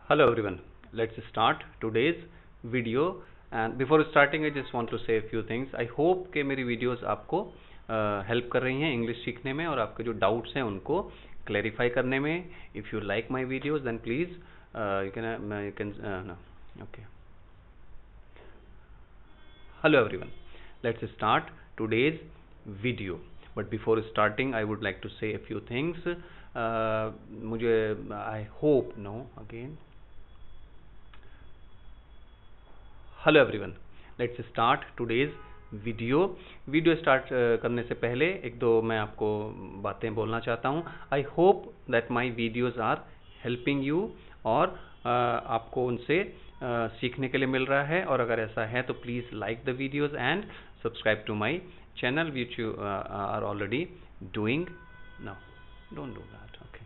Hello everyone, let's start today's video and before starting I just want to say a few things. I hope कि मेरी videos आपको help कर रही हैं English सीखने में और आपके जो डाउट्स हैं उनको क्लैरिफाई करने में. If you like my videos then please you can no. Okay. Hello everyone, let's start today's video. But before starting I would like to say a few things. मुझे I hope no again. Hello everyone, let's start today's video start करने से पहले एक दो मैं आपको बातें बोलना चाहता हूँ. I hope that my videos are helping you और आपको उनसे सीखने के लिए मिल रहा है. और अगर ऐसा है तो please like the videos and subscribe to my channel which you are already doing. Now don't do that. Okay.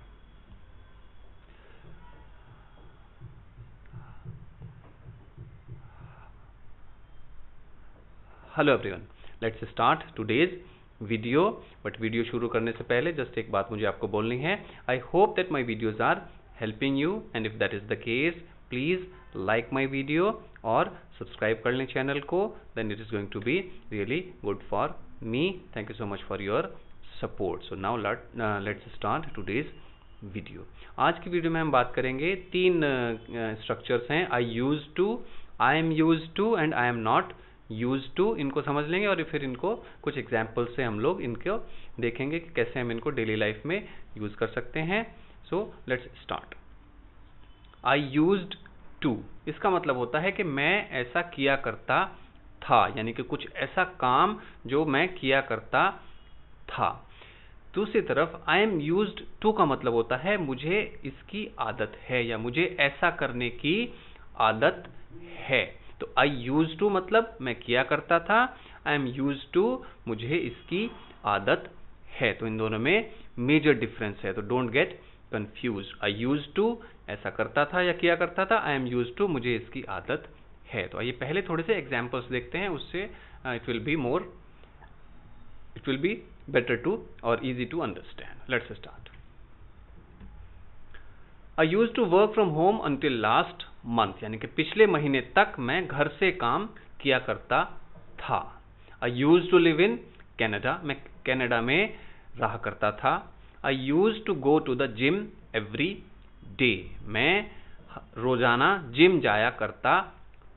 Hello everyone, let's start today's video. But video शुरू करने से पहले जस्ट एक बात मुझे आपको बोलनी है. I hope that my videos are helping you and if that is the case please like my video और सब्सक्राइब कर लें चैनल को. Then it is going to be really good for me. Thank you so much for your support. So now let's start today's video. आज की video में हम बात करेंगे तीन स्ट्रक्चर्स हैं. I use to, I am use to and I am not use to. इनको समझ लेंगे और फिर इनको कुछ एग्जाम्पल से हम लोग इनको देखेंगे कि कैसे हम इनको डेली लाइफ में यूज कर सकते हैं. So let's start. I used to, इसका मतलब होता है कि मैं ऐसा किया करता था, यानी कि कुछ ऐसा काम जो मैं किया करता था. दूसरी तरफ आई एम यूज्ड टू का मतलब होता है मुझे इसकी आदत है या मुझे ऐसा करने की आदत है. तो आई यूज टू मतलब मैं किया करता था, आई एम यूज टू मुझे इसकी आदत है. तो इन दोनों में मेजर डिफरेंस है, तो don't get confuse. I use to ऐसा करता था या किया करता था, आई एम यूज टू मुझे इसकी आदत है. तो आइए पहले थोड़े से एग्जाम्पल्स देखते हैं, उससे it will be better to और easy to understand. Let's start. I use to work from home until last month, यानी कि पिछले महीने तक मैं घर से काम किया करता था. I use to live in Canada, मैं कनाडा में रहा करता था. I use to go to the gym every day, मैं रोजाना जिम जाया करता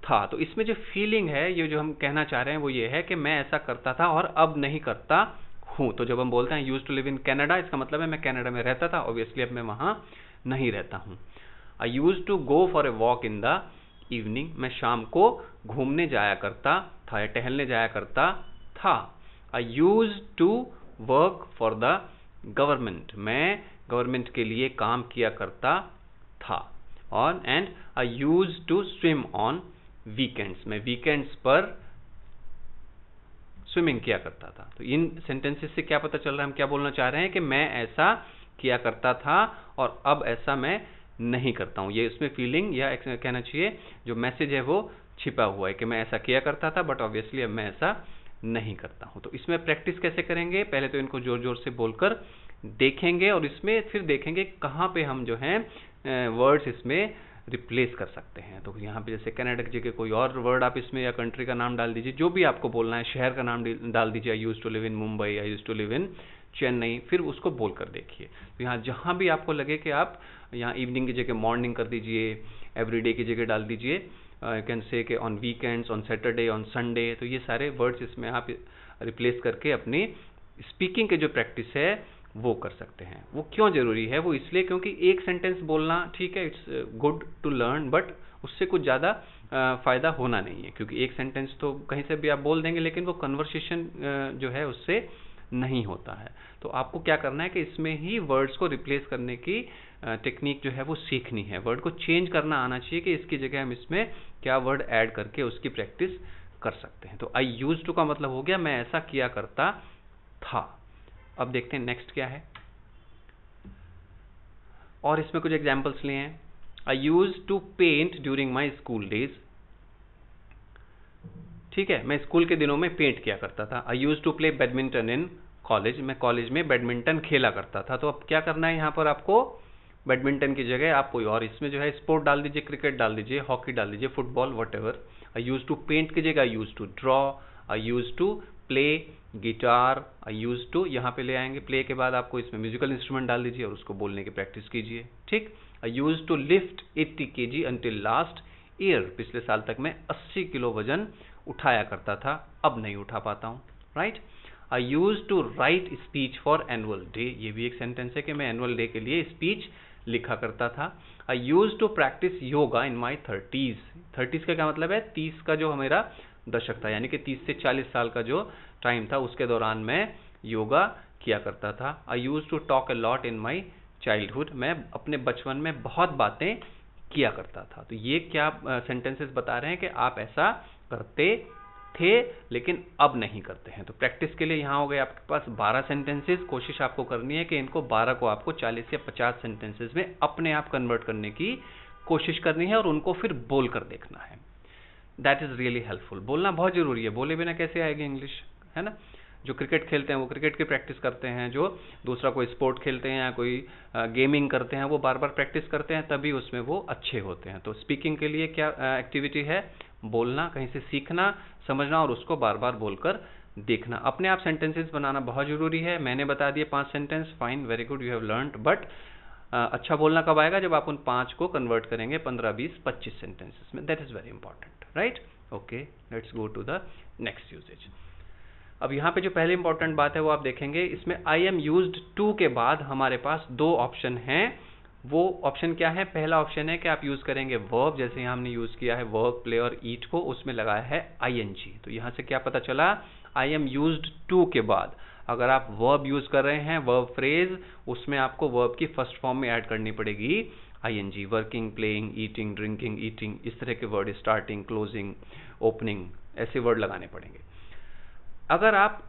था. तो इसमें जो फीलिंग है, ये जो हम कहना चाह रहे हैं वो ये है कि मैं ऐसा करता था और अब नहीं करता हूं. तो जब हम बोलते हैं use to live in Canada, इसका मतलब है मैं कनाडा में रहता था, ऑब्वियसली अब मैं वहां नहीं रहता हूं. I use to go for a walk in the evening, मैं शाम को घूमने जाया करता था या टहलने जाया करता था. I use to work for the government, मैं गवर्नमेंट के लिए काम किया करता था. और and I use to swim on weekends, मैं वीकेंड्स पर स्विमिंग किया करता था. तो इन सेंटेंसेस से क्या पता चल रहा है, हम क्या बोलना चाह रहे हैं कि मैं ऐसा किया करता था और अब ऐसा मैं नहीं करता हूं. ये उसमें फीलिंग या कहना चाहिए जो मैसेज है वो छिपा हुआ है कि मैं ऐसा किया करता था बट ऑब्वियसली अब मैं ऐसा नहीं करता हूं. तो इसमें प्रैक्टिस कैसे करेंगे, पहले तो इनको जोर जोर से बोलकर देखेंगे और इसमें फिर देखेंगे कहाँ पे हम जो है वर्ड्स इसमें रिप्लेस कर सकते हैं. तो यहाँ पे जैसे कनाडा की जगह कोई और वर्ड आप इसमें या कंट्री का नाम डाल दीजिए, जो भी आपको बोलना है, शहर का नाम डाल दीजिए. I use to live in Mumbai, I use to live in Chennai, फिर उसको बोलकर देखिए. तो यहाँ जहाँ भी आपको लगे कि आप यहाँ इवनिंग की जगह मॉर्निंग कर दीजिए, एवरीडे की जगह डाल दीजिए, यू कैन से कि on weekends, on Saturday, on Sunday. तो ये सारे वर्ड्स इसमें आप रिप्लेस करके अपनी स्पीकिंग के जो प्रैक्टिस है वो कर सकते हैं. वो क्यों जरूरी है, वो इसलिए क्योंकि एक सेंटेंस बोलना ठीक है, it's good to learn, but उससे कुछ ज़्यादा फायदा होना नहीं है. क्योंकि एक सेंटेंस तो कहीं से भी आप बोल देंगे लेकिन वो कन्वर्सेशन जो है उससे नहीं होता है. तो आपको क्या करना है कि इसमें ही वर्ड्स को रिप्लेस करने की टेक्निक जो है वो सीखनी है. वर्ड को चेंज करना आना चाहिए कि इसकी जगह हम इसमें क्या वर्ड ऐड करके उसकी प्रैक्टिस कर सकते हैं. तो आई यूज टू का मतलब हो गया मैं ऐसा किया करता था. अब देखते हैं नेक्स्ट क्या है, और इसमें कुछ एग्जाम्पल्स लिए हैं. I use to paint during my school days, ठीक है, मैं स्कूल के दिनों में पेंट किया करता था. I use to play badminton in college, मैं कॉलेज में बैडमिंटन खेला करता था. तो अब क्या करना है यहाँ पर आपको, बैडमिंटन की जगह आप कोई और इसमें जो है स्पोर्ट डाल दीजिए, क्रिकेट डाल दीजिए, हॉकी डाल दीजिए, football, whatever. I use to paint की जगह I use to draw, I use to play guitar, I use to यहाँ पे ले आएंगे, प्ले के बाद आपको इसमें म्यूजिकल इंस्ट्रूमेंट डाल दीजिए और उसको बोलने की प्रैक्टिस कीजिए, ठीक। I use to lift 80 kg until last year, पिछले साल तक मैं 80 किलो वजन उठाया करता था, अब नहीं उठा पाता हूँ, right. I use to write speech for annual day, ये भी एक सेंटेंस है कि मैं एनुअल डे के लिए स्पीच लिखा करता था। I use to practice yoga in my 30s, 30s का क्या मतलब है, 30 का जो मेरा दशक था, यानी कि 30 से 40 साल का जो टाइम था उसके दौरान मैं योगा किया करता था। I use to talk a lot in my childhood, मैं अपने बचपन में बहुत बातें किया करता था। तो ये क्या सेंटेंसेस बता रहे हैं कि आप ऐसा करते थे लेकिन अब नहीं करते हैं। तो प्रैक्टिस के लिए यहाँ हो गए आपके पास 12 सेंटेंसेस। कोशिश आपको करनी है कि इनको 12 को आपको 40 या 50 सेंटेंसेस में अपने आप कन्वर्ट करने की कोशिश करनी है और उनको फिर बोल कर देखना है। That is really helpful. बोलना बहुत जरूरी है, बोले बिना कैसे आएगी इंग्लिश, है ना। जो क्रिकेट खेलते हैं वो क्रिकेट की प्रैक्टिस करते हैं, जो दूसरा कोई स्पोर्ट खेलते हैं या कोई गेमिंग करते हैं वो बार बार प्रैक्टिस करते हैं, तभी उसमें वो अच्छे होते हैं। तो स्पीकिंग के लिए क्या एक्टिविटी है, बोलना, कहीं से सीखना, समझना और उसको बार बार बोलकर देखना। अपने आप सेंटेंसेस बनाना बहुत जरूरी है। मैंने बता दिए 5 sentence, fine, very good, you have learned, but अच्छा बोलना कब आएगा, जब आप उन 5 को कन्वर्ट करेंगे 15, 20, 25 सेंटेंसेस में। That is very important, right. Okay, let's go to the next usages. अब यहाँ पे जो पहले इंपॉर्टेंट बात है वो आप देखेंगे, इसमें आई एम यूज्ड टू के बाद हमारे पास 2 ऑप्शन हैं। वो ऑप्शन क्या है, पहला ऑप्शन है कि आप यूज करेंगे वर्ब, जैसे यहाँ हमने यूज किया है वर्क, प्ले और ईट को, उसमें लगाया है ing। तो यहाँ से क्या पता चला, आई एम यूज्ड टू के बाद अगर आप वर्ब यूज कर रहे हैं, वर्ब फ्रेज, उसमें आपको वर्ब की फर्स्ट फॉर्म में ऐड करनी पड़ेगी ing। Working, playing, eating, drinking, eating, इस तरह के वर्ड, स्टार्टिंग, क्लोजिंग, ओपनिंग, ऐसे वर्ड लगाने पड़ेंगे। अगर आप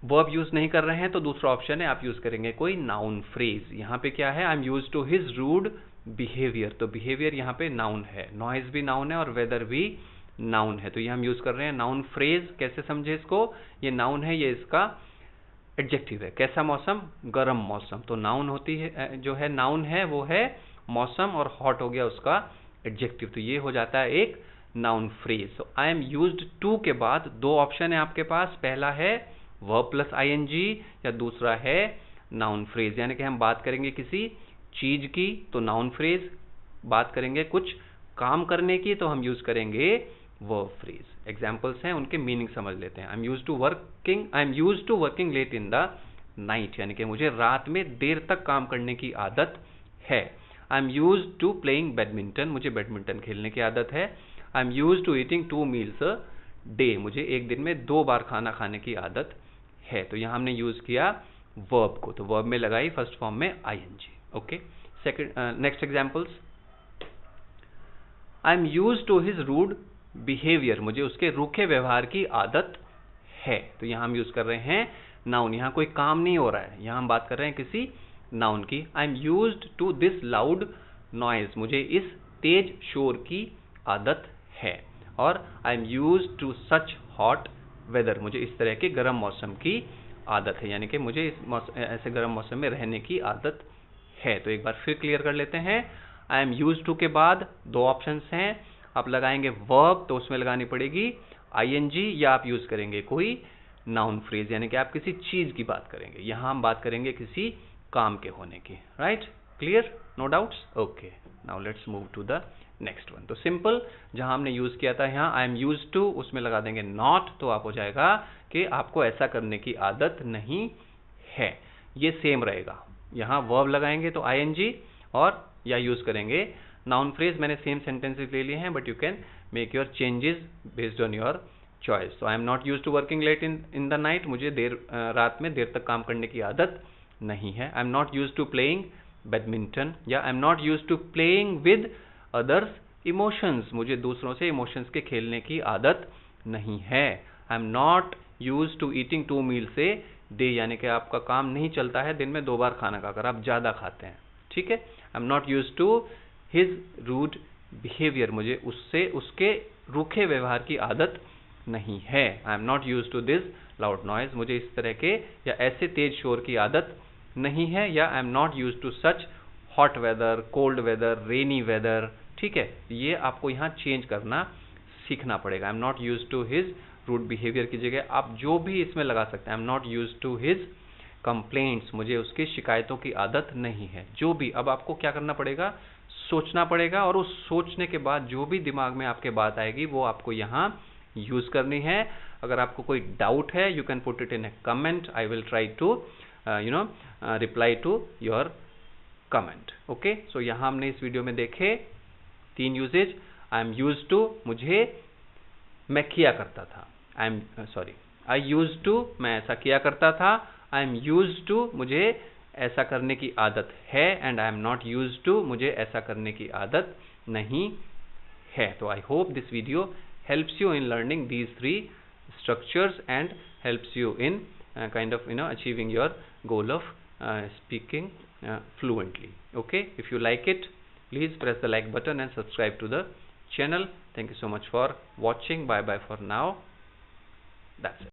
वर्ब यूज नहीं कर रहे हैं तो दूसरा ऑप्शन है, आप यूज करेंगे कोई नाउन फ्रेज। यहाँ पे क्या है, I am use to his rude behaviour. तो बिहेवियर यहाँ पे नाउन है, नॉइज भी नाउन है और वेदर भी नाउन है। तो ये हम यूज कर रहे हैं नाउन फ्रेज। कैसे समझे इसको, ये नाउन है, ये इसका एडजेक्टिव है। कैसा मौसम, गर्म मौसम। तो नाउन होती है, जो है नाउन है वो है मौसम, और हॉट हो गया उसका एडजेक्टिव। तो ये हो जाता है एक नाउन फ्रेज। तो आई एम यूज्ड टू के बाद 2 ऑप्शन है आपके पास, पहला है वर्ब प्लस ing या दूसरा है नाउन फ्रेज। यानी कि हम बात करेंगे किसी चीज की तो नाउन फ्रेज, बात करेंगे कुछ काम करने की तो हम यूज करेंगे वर्ब फ्रेज। एग्जांपल्स हैं, उनके मीनिंग समझ लेते हैं। I am used to working late in the night, यानी कि मुझे रात में देर तक काम करने की आदत है। I am used to playing badminton, मुझे बैडमिंटन खेलने की आदत है। I am used to eating 2 meals a day, मुझे एक दिन में 2 बार खाना खाने की आदत है। तो यहाँ हमने यूज किया वर्ब को, तो वर्ब में लगाई फर्स्ट फॉर्म में ing। Okay, second, next examples. I am used to his rude behaviour, मुझे उसके रूखे व्यवहार की आदत है। तो यहाँ हम यूज कर रहे हैं नाउन, यहाँ कोई काम नहीं हो रहा है, यहाँ हम बात कर रहे हैं किसी नाउन की। I am used to this loud noise, मुझे इस तेज शोर की आदत है। और I am used to such hot weather, मुझे इस तरह के गर्म मौसम की आदत है, यानी कि मुझे ऐसे गर्म मौसम में रहने की आदत है। तो एक बार फिर क्लियर कर लेते हैं। आई एम यूज्ड टू के बाद 2 ऑप्शंस हैं, आप लगाएंगे वर्ब तो उसमें लगानी पड़ेगी ing, या आप यूज करेंगे कोई नाउन फ्रेज, यानी कि आप किसी चीज की बात करेंगे। यहां हम बात करेंगे किसी काम के होने की, right, clear, no doubts. Okay, now let's move to the next one. तो सिंपल, जहां हमने यूज किया था यहाँ आई एम यूज्ड टू, उसमें लगा देंगे नॉट, तो आप हो जाएगा कि आपको ऐसा करने की आदत नहीं है। ये सेम रहेगा, यहाँ वर्ब लगाएंगे तो ing और या यूज करेंगे नाउन फ्रेज। मैंने सेम सेंटेंसेस ले लिए हैं, but you can make your changes based on your choice. तो I am not used to working late in the night, मुझे रात में देर तक काम करने की आदत नहीं है। I am not used to playing badminton, या I am not used to playing with others emotions, मुझे दूसरों से इमोशंस के खेलने की आदत नहीं है। I am not used to eating 2 meals a day, यानी कि आपका काम नहीं चलता है दिन में 2 बार खाना खाकर, आप ज्यादा खाते हैं, ठीक है। I am not used to his rude behaviour, मुझे उससे उसके रूखे व्यवहार की आदत नहीं है। I am not used to this loud noise, मुझे इस तरह के या ऐसे तेज शोर की आदत नहीं है। या I am not used to such hot weather, cold weather, rainy weather, ठीक है, ये आपको यहाँ चेंज करना सीखना पड़ेगा। I am not use to his rude behaviour की जगह आप जो भी इसमें लगा सकते हैं, I am not use to his complaints, मुझे उसकी शिकायतों की आदत नहीं है। जो भी, अब आपको क्या करना पड़ेगा, सोचना पड़ेगा, और उस सोचने के बाद जो भी दिमाग में आपके बात आएगी वो आपको यहाँ यूज करनी है। अगर आपको कोई डाउट है, you can put it in a comment, I will try to reply to your comment. Okay, so यहाँ हमने इस वीडियो में देखे 3 uses. I am use to, मुझे, मैं किया करता था, आई यूज टू, मैं ऐसा किया करता था। आई एम यूज टू, मुझे ऐसा करने की आदत है। And I am not use to, मुझे ऐसा करने की आदत नहीं है। तो I hope this video helps you in learning these 3 structures and helps you in kind of achieving your goal of speaking fluently. Okay, if you like it, please press the like button and subscribe to the channel. Thank you so much for watching. Bye bye for now. That's it.